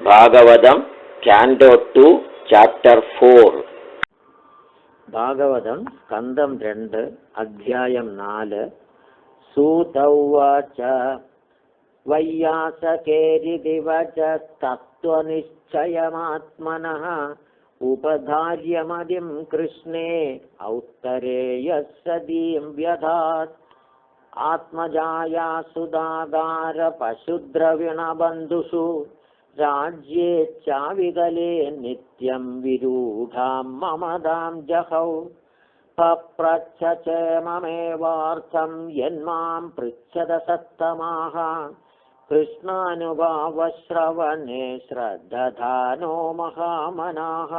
Bhagavatam കാൻഡോ 2 chapter 4. Bhagavatam സ്കന്ധം 2 അധ്യായം 4. സൂത ഉവാച വയ്യാസകേരിദിവച തത്വനിശ്ചയമാത്മനഃ ഉപധാര്യമതിം കൃഷ്ണേ ഔത്തരേയഃ സദീം വ്യധാത് ആത്മജായാ സുധാകാര പശുദ്രവിണബന്ധുഷു രാജ്യേ ചാവികലേ നിത്യം വിരൂഢാം മമതാം ജഹൗ പപ്രച്ഛചേമമേവാർത്ഥം യന്മാം പൃച്ഛത സത്തമാഃ കൃഷ്ണാനുഭാവശ്രവണേ ശ്രദ്ധധാനോ മഹാമനാഃ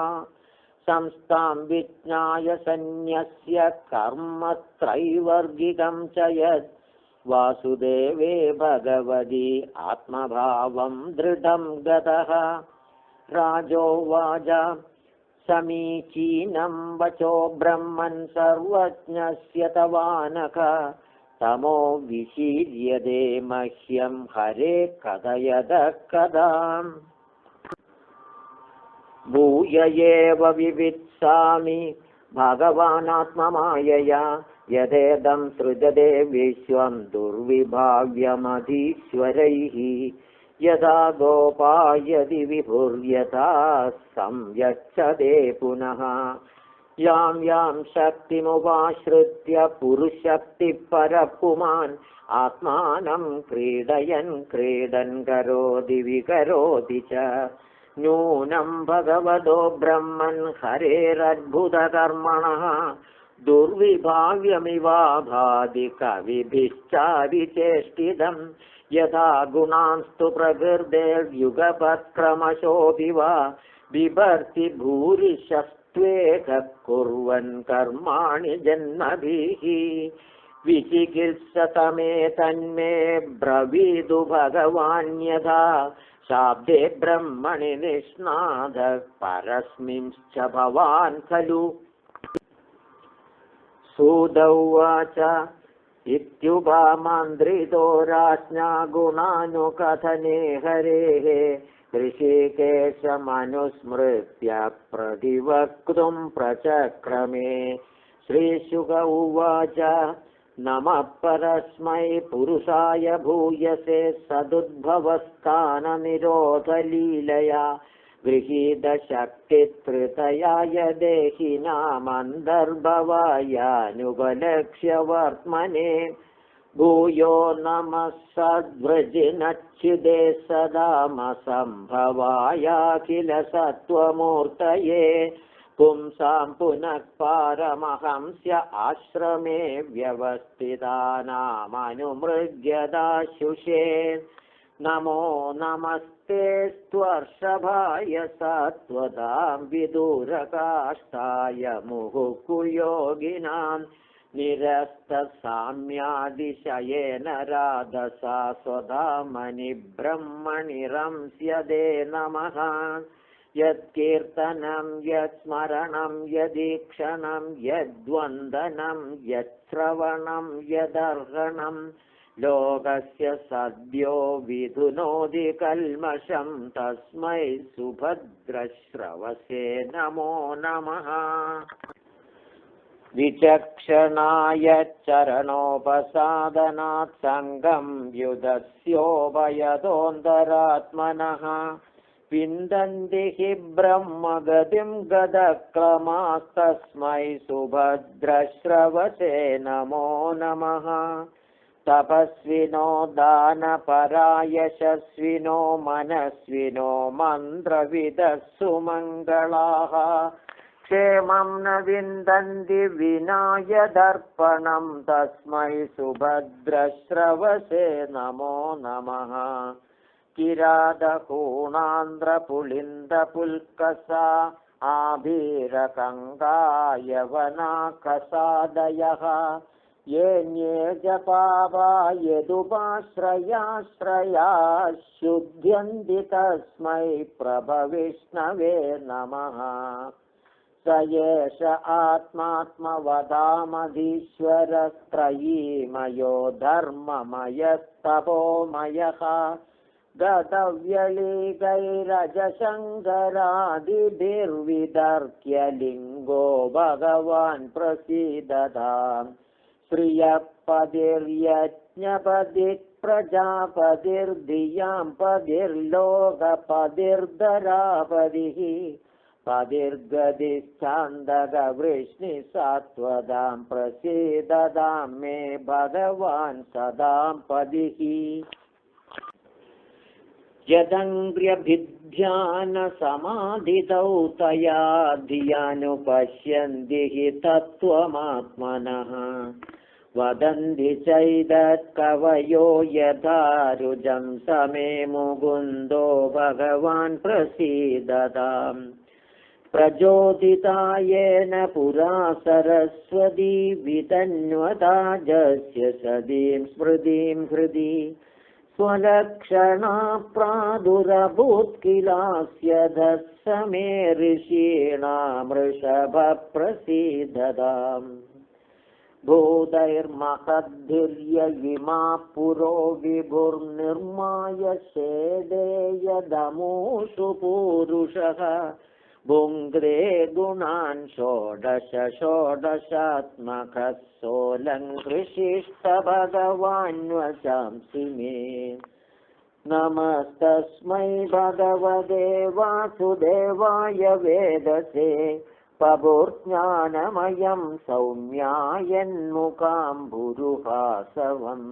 സംസ്ഥാം വിജ്ഞായ സന്യസ്യ കർമ്മത്രൈവർഗികം ച യത് വാസുദേവേ ഭഗവതി ആത്മഭാവം ദൃഢം ഗതഃ രാജോവാച സമീചീനം വചോ ബ്രഹ്മൻ സർവജ്ഞസ്യ തവാനഘ തമോ വിശീര്യതേ മഹ്യം ഹരേ കഥയതഃ കഥാം ഭൂയ ഏവ വിവിത്സാമി ഭഗവാനാത്മമായയാ യഥേദം സൃജതേ വിശ്വം ദുർവിഭാവ്യമധീശ്വരൈഃ യഥാ ഗോപായതി വിഭുർയഥാ സംയച്ഛതേ പുനഃ യാം യാം ശക്തിമുപാശ്രിത്യ പുരുഷക്തി പരപുമാൻ ആത്മാനം ക്രീഡയൻ ക്രീഡൻ കരോതി വികരോതി ച നൂനം ഭഗവതോ ബ്രഹ്മൻ ഹരേരദ്ഭുതകർമ്മണഃ ദുർവിഭാവ്യമിവാഭാതി കവിഭിശ്ചാവിചേഷ്ടിതം യഥാ ഗുണാൻസ്തു പ്രകൃതേർയുഗപക്രമശോഭി വാ ബിഭർത്തി ഭൂരിശസ്ത്വേക കുർവൻ കർമാണി ജന്മഭിഃ വിചികിത്സതമേ തന്മേ ബ്രവീതു ഭഗവാൻ യഥാ ശാബ്ദേ ബ്രഹ്മണി നിഷ്ണാദ പരസ്മിംശ്ച ഭവാൻ ഖലു. സൂത ഉവാച ഇത്യുപമന്ത്രിതോ രാജ്ഞാ ഗുണാനുകഥനേ ഹരേഃ ഋഷികേശമനുസ്മൃത്യ പ്രതിവക്തും പ്രചക്രമേ. ശ്രീശുക ഉവാച നമഃ പരസ്മൈ പുരുഷായ ഭൂയസേ സദുദ്ഭവസ്ഥാനനിരോധലീലയാ ഗൃഹീതശക്തിത്രിതയായ ദേഹിനാമന്തർഭവായാനുപലക്ഷ്യ വർത്മനെ. ഭൂയോ നമഃ സദ്വ്രജിനച്യുതേ സദാമസംഭവായാഖില സത്വമൂർത്തയേ പുംസാം പുനഃ പാരമഹംസ്യ ആശ്രമേ വ്യവസ്ഥിതാനാമനുമൃഗ്യദാശുഷേ. നമോ നമസ്തേ സ്ത്വർഷഭായ സത്വതാം വിദൂരകാഷ്ഠായ മുഹുഃ നിരസ്തസാമ്യാതിശയേന രാധസാ സ്വധാമനി ബ്രഹ്മണി രംസ്യതേ നമഃ. യത്കീർത്തനം യത്സ്മരണം യദീക്ഷണം യദ്വന്ദനം യശ്രവണം യദർഹണം ലോകസ്യ സദ്യോ വിധുനോതി കൽമഷം തസ്മൈ സുഭദ്രശ്രവസേ നമോ നമഃ. വിചക്ഷണായ ചരണോപസാദനാത് സംഗം യുധസ്യോഭയതോന്തരാത്മനഃ വിന്ദന്തി ഹി ബ്രഹ്മഗതിം ഗതക്രമാസ്തസ്മൈ സുഭദ്രശ്രവസേ നമോ നമഃ. തപസ്വിനോ ദാനപരായശസ്വിനോ മനസ്വിനോ മന്ത്രവിദഃ സുമംഗളാഃ ക്ഷേമം ന വിന്ദന്തി വിനായദർപ്പണം തസ്മൈ സുഭദ്രശ്രവസേ നമോ നമഃ. കിരാതഹൂണാന്ത്രപുളിന്ദപുൽക്കസാ ആഭീരകങ്കായവനാകസാദയഃ യേന്യേ ജപാവാ യദുപാശ്രയാശ്രയാ ശുദ്ധ്യന്തി തസ്മൈ പ്രഭവിഷ്ണവേ നമഃ. स एष आत्मात्मवदामधीश्वरस्त्रयीमयो धर्ममयस्तपोमयः गतव्यलीकैरजशङ्करादिभिर्वितर्क्य लिङ्गो भगवान् प्रसीदताम् श्रियः पतिर्यज्ञपतिः प्रजापतिर्धियां पतिर्लोकपतिर्धरापतिः पतिर्गतिश्चान्दकवृष्णिसात्वतां प्रसीदतां मे भगवान् सदां पतिः यदङ्ग्र्यभिध्यानसमाधितौ तया धियानुपश्यन्ति हि तत्त्वमात्मनः वदन्ति चैदत्कवयो यथा रुजं समे मुकुन्दो भगवान् प्रसीदताम् प्रचोदितायेन पुरा सरस्वती वितन्वताजस्य सदीं स्मृतिं हृदि स्वलक्षणा प्रादुरभूत् किलास्य धस्समे ऋषीणामृषभः प्रसीदताम् भूतैर्महद्भिर्ययिमा पुरो विभुर्निर्माय शेदेयदमूषु पूरुषः भुङ्क्ते गुणान् षोडश षोडशात्मकः सोऽलङ्कृशिष्ट भगवान्वचांसि मे नमस्तस्मै भगवते वासुदेवाय वेदसे पभुर्ज्ञानमयं सौम्यायन्मुखाम्बुरुहासवम्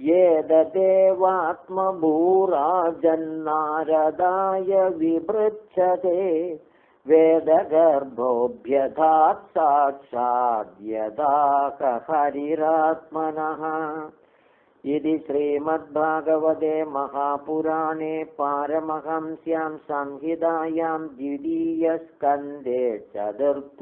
येददेवात्मभूराजन्नारदाय विभृच्छते वेदगर्भोऽभ्यधात् साक्षाद्यदा हरिरात्मनः इति श्रीमद्भागवते महापुराणे पारमहंस्यां संहितायां द्वितीयस्कन्धे चतुर्थोऽध्यायः।